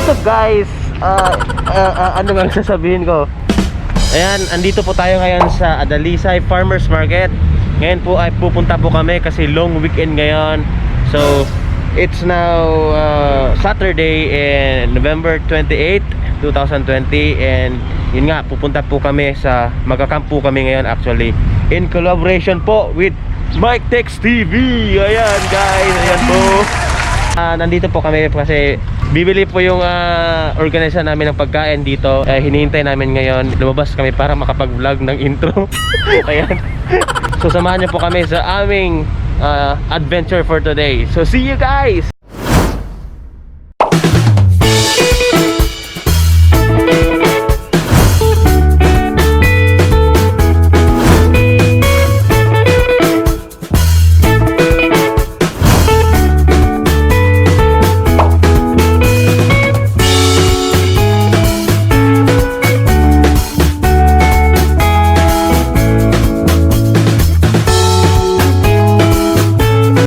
What's up guys? Ano bang sasabihin ko? Ayan, andito po tayo ngayon sa Dalisay Farmers Market. Ngayon po ay pupunta po kami kasi long weekend ngayon. So, it's now Saturday and November 28, 2020. And yun nga, pupunta po kami sa, magkakamp po kami ngayon actually in collaboration po with Mike Tex TV. Ayan guys, ayan po. Nandito po kami kasi bibili po yung organisa namin ng pagkain dito. Hinihintay namin ngayon. Lumabas kami para makapag-vlog ng intro. Ayan. So samahan niyo po kami sa aming adventure for today. So see you guys!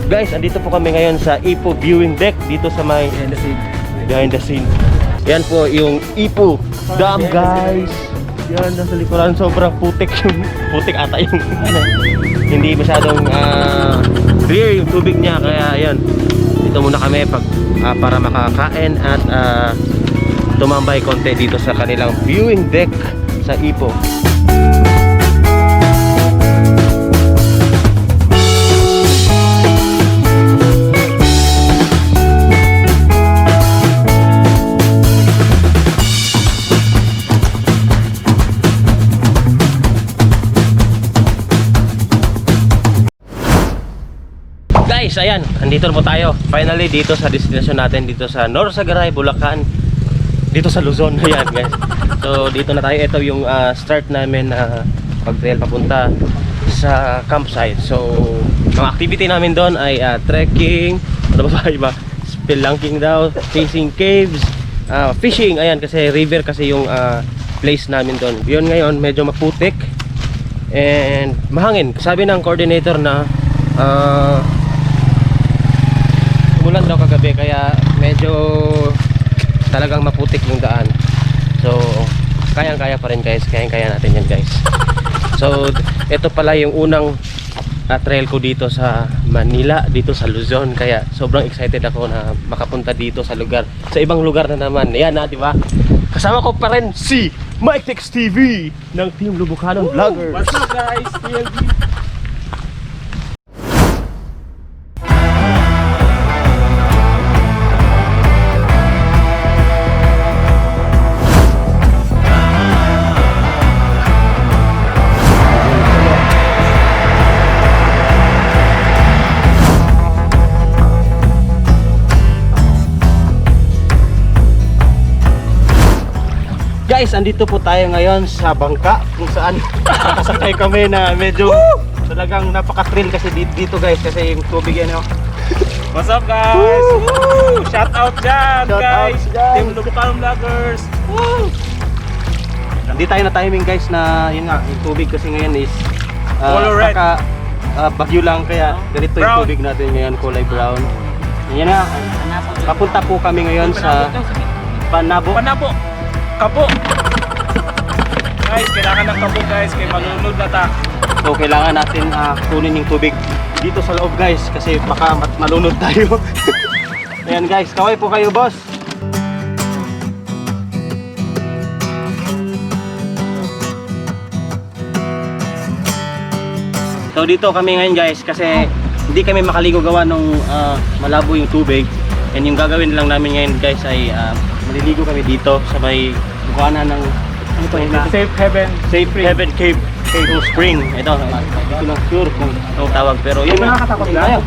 Guys, andito po kami ngayon sa Ipo Viewing Deck dito sa may behind the scene. Yan po yung Ipo Dam guys. Yan, nasa likuran, sobrang putik yung putik ata yung hindi masyadong clear yung tubig niya, kaya yan, dito muna kami para makakain at tumambay konti dito sa kanilang viewing deck sa Ipo. Guys, ayan, andito na po tayo finally dito sa destination natin, dito sa Norsagaray, Bulacan, dito sa Luzon. Ayan guys, so dito na tayo. Ito yung start namin na pag-trail papunta sa campsite. So mga activity namin doon ay trekking, ano ba iba, spelunking daw, chasing caves, fishing. Ayan, kasi river kasi yung place namin doon. Yun, ngayon medyo maputik and mahangin. Sabi ng coordinator na umulan daw kagabi, kaya medyo talagang maputik yung daan. So kayang-kaya pa rin guys, kayang-kaya natin yan guys. So ito pala yung unang trail ko dito sa Manila, dito sa Luzon, kaya sobrang excited ako na makapunta dito sa lugar, sa ibang lugar na naman. Ayan na, di ba? Kasama ko pa rin si Mike Tex TV ng Team Lubucanon Vloggers. What's up guys? TLB. Guys, andito po tayo ngayon sa bangka kung saan nakasakay kami na medyo talagang napaka-thrill kasi dito guys, kasi yung tubig yan oh. What's up guys? Woo! Shout out dyan guys! Team Lubucanon Vloggers! Woo! Hindi tayo na timing guys na yun nga, yung tubig kasi ngayon is Color red. bagyo lang, kaya ganito yung Brown. tubig natin ngayon, kulay brown. Yan na, papunta po kami ngayon sa Panabo. Panabo! Kapo! Guys, kailangan ng kapo guys, kaya malunod na ta. So kailangan natin kunin yung tubig dito sa loob guys, kasi baka malunod tayo. Ayan guys, kaway po kayo boss. So dito kami ngayon guys, kasi hindi kami makaligo gawa nung malabo yung tubig. And yung gagawin lang namin ngayon guys ay maliligo kami dito sa may bukanan ng ano to, Safe Heaven. Safe Heaven Cave Spring. Ito, hindi ko lang sure kung anong tawag, pero yun na. Nakakatakot na. Tayo.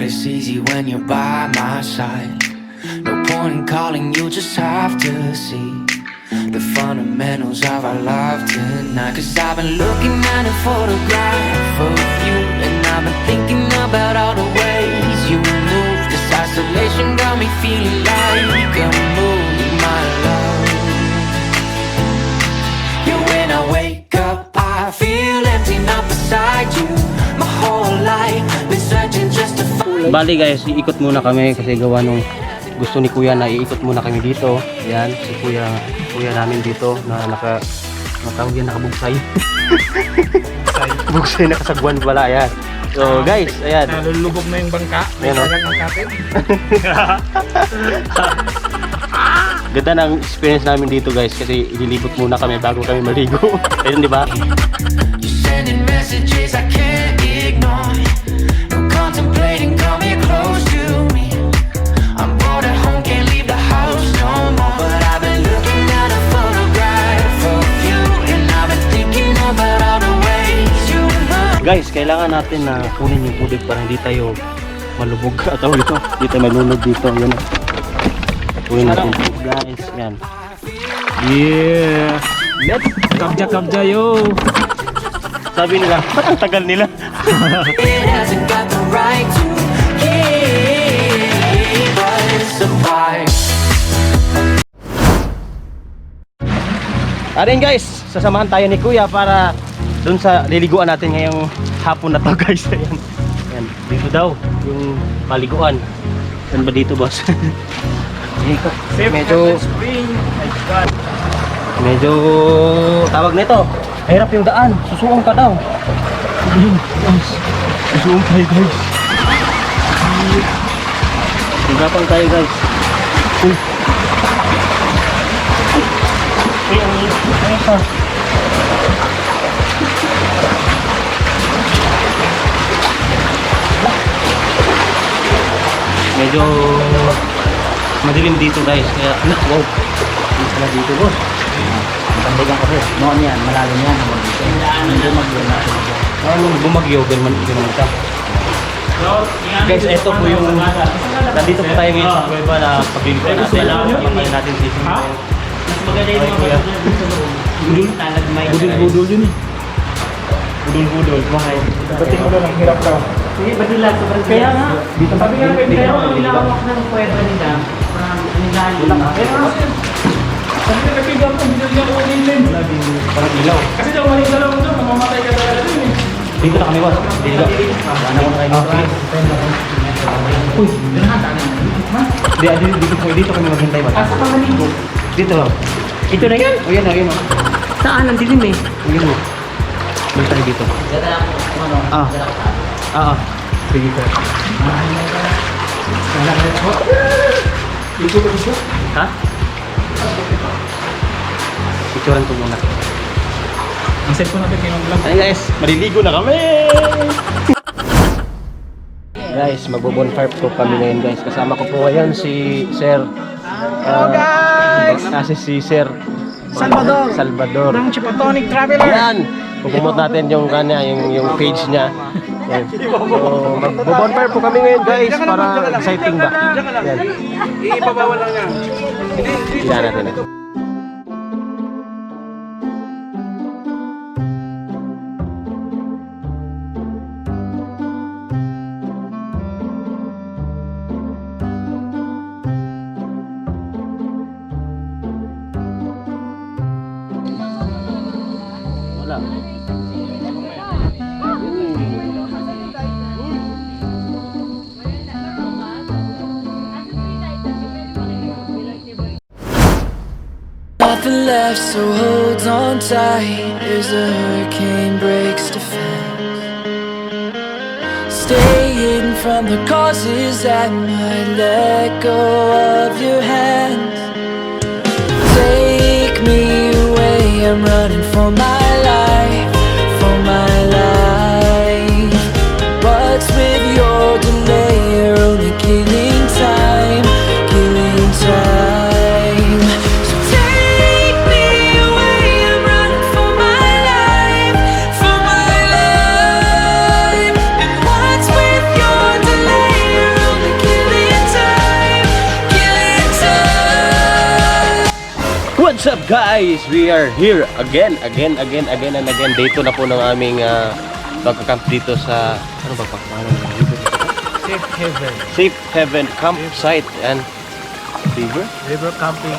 it's easy when you're by my side. No point in calling, you just have to see the fundamentals of our love tonight. Cause I've been looking at a photograph of you, and I've been thinking about all the ways you move. This isolation got me feeling like a movie, my love. Yeah, when I wake up, I feel empty, not beside you. My whole life, been searching just to find. Bali guys, iikot muna kami kasi gawa nung gusto ni kuya na iikot muna kami dito. Yan, si kuya namin dito na nakatawag yan, nakabugsay. Bugsay, nakasagwan pala, yan. So guys, ayan. Nalulubog na yung bangka. Ayan, oh. Talagang angkatin. Ganda ng experience namin dito guys kasi ililibot muna kami bago kami maligo. Ayun, di ba? You're sending messages I can't ignore. No contemplating, come here close to me. I'm bored at home, can't leave the house no more. But I've been looking at a photograph of you, and I've been thinking about all the ways you love. Guys, kailangan natin na kunin yung tubig para hindi tayo malubog at dito. Dito malunod dito. Yan. Kunin natin ito, guys. Yan. Yeah. Kabja yo. Sabi nila, ba't ang tagal nila? It hasn't got the right to keep us apart. Arin guys, sasamahan tayo ni kuya para dun sa liliguan natin ngayong hapon na to guys. Ayan. Ayan. Dito daw yung paliguan. Saan ba dito boss? Medyo tawag nito. Hirap yung daan. Susuong ka daw. Susuong tayo guys. Hirapan tayo guys. Medyo madilim dito guys, kaya wow, hindi na dito boss. Tandigan kasi, noon yan, malalim yan. Bumagyo na. Bumagyo, ganun ito. Guys, ito po yung, nandito po tayo ngayon sa kuweba na paglilipan natin. Pagkain natin si Sim. Mas maganda yung mga budol, talagmay. Budol yun eh. Budol. Bating mo doon, ang hirap daw. Hindi, badila. Kaya nga. Sabi nga, kaya ako nilawak ng kuweba nila. Kasi nagkigang kung hindi ako ulitin. Parang ilaw. Kasi daw maling dalaw mo doon, mamamatay ka talaga doon eh. Dito na kami boss. Dito. Ano ko tayo mag-play? Uy, dito kami maghintay ba? Asa ka maligo? Dito lang. Ito na yan? O yan o, yan o. Saan? Ang dilim eh. Yan o. Dito tayo dito. Ah. Sige ko. Ha? Picturean ko muna. Ang cellphone natin kinong Ay guys, maliligo na kami! Guys, magbo-bonfire po kami ngayon guys. Kasama ko po ngayon si Sir. Hello guys! Kasi si Sir Salvador. Ng Chipotonic Traveler. Yan! Pupumot natin yung kanya, yung page niya. Yan. So, magbo-bonfire po kami ngayon guys para exciting ba? Yan. Ibabawal lang yan. Yan natin ito. Wala. Nothing left, so hold on tight as the hurricane breaks defense. Stay hidden from the causes that might let go of your hands. Take me away, I'm running for my life, for my life. What's with your delay? You're only killing time, killing time. So take me away, I'm running for my life, for my life. And what's with your delay? guys, we are here again. Dito na po ng aming pagka-camp dito sa ano ba pangalan dito? Safe Heaven campsite and River camping.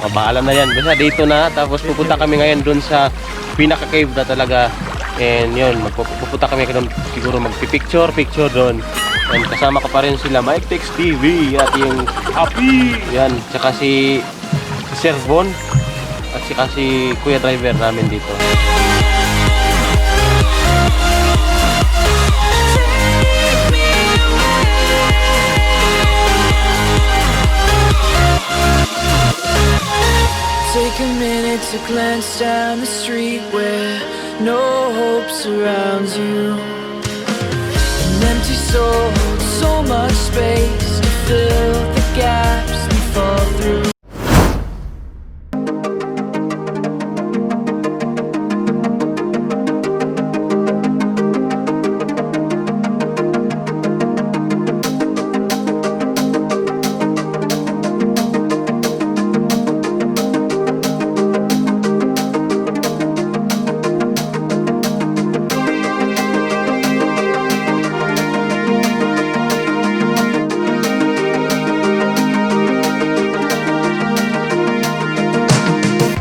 Mabaalam na yan. Basta dito na. Tapos pupunta kami ngayon dun sa pinaka-cave na talaga. And yun, pupunta kami doon siguro magpipicture doon. And kasama ko pa rin sila Mike Tex TV at yung Happy! yan, tsaka si Sir Von at tsaka si Kuya Driver namin dito. Take a minute to glance down the street where no hope surrounds you. An empty soul, so much space to fill the gaps we fall through.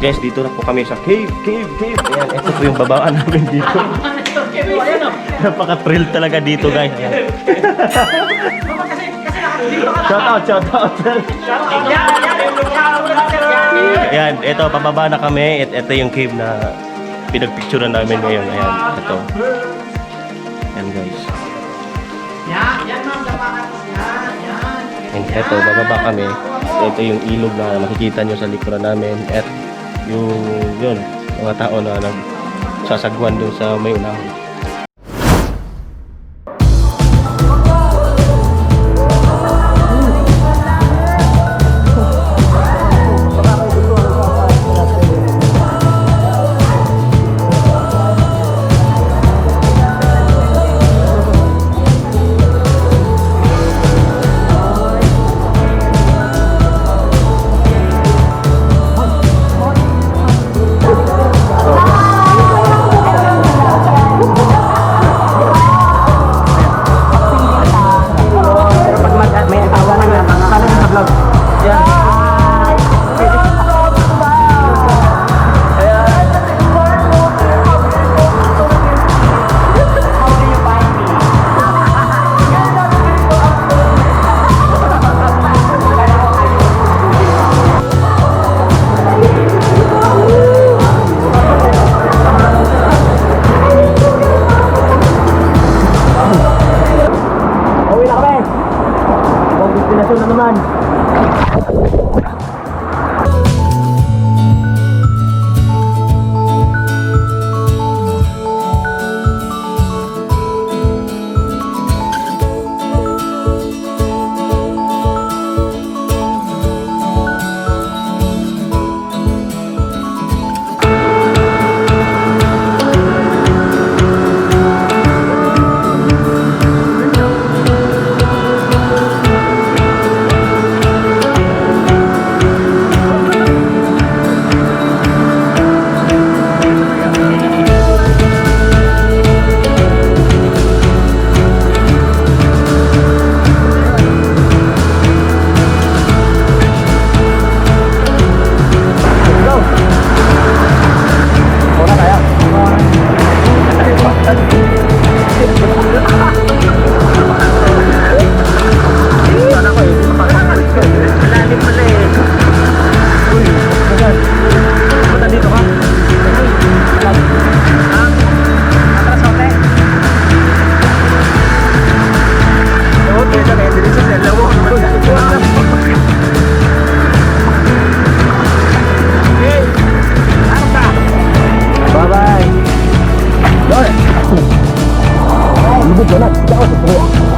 Guys, dito na po kami sa cave. Ayan, ito po yung babaan namin dito. Napaka-thrill talaga dito, guys. Ayan. Shout out. Ayan, ito, pababa na kami. Ito yung cave na pinagpicturean namin ngayon. Ayan, ito. Ayan, guys. Yan ma'am, dapat. And ito, bababa kami. Ito yung ilog na makikita nyo sa likuran namin. At yun, mga tao na nagsasagwan dun sa may unahan. Bye-bye. Lubog na. Ciao.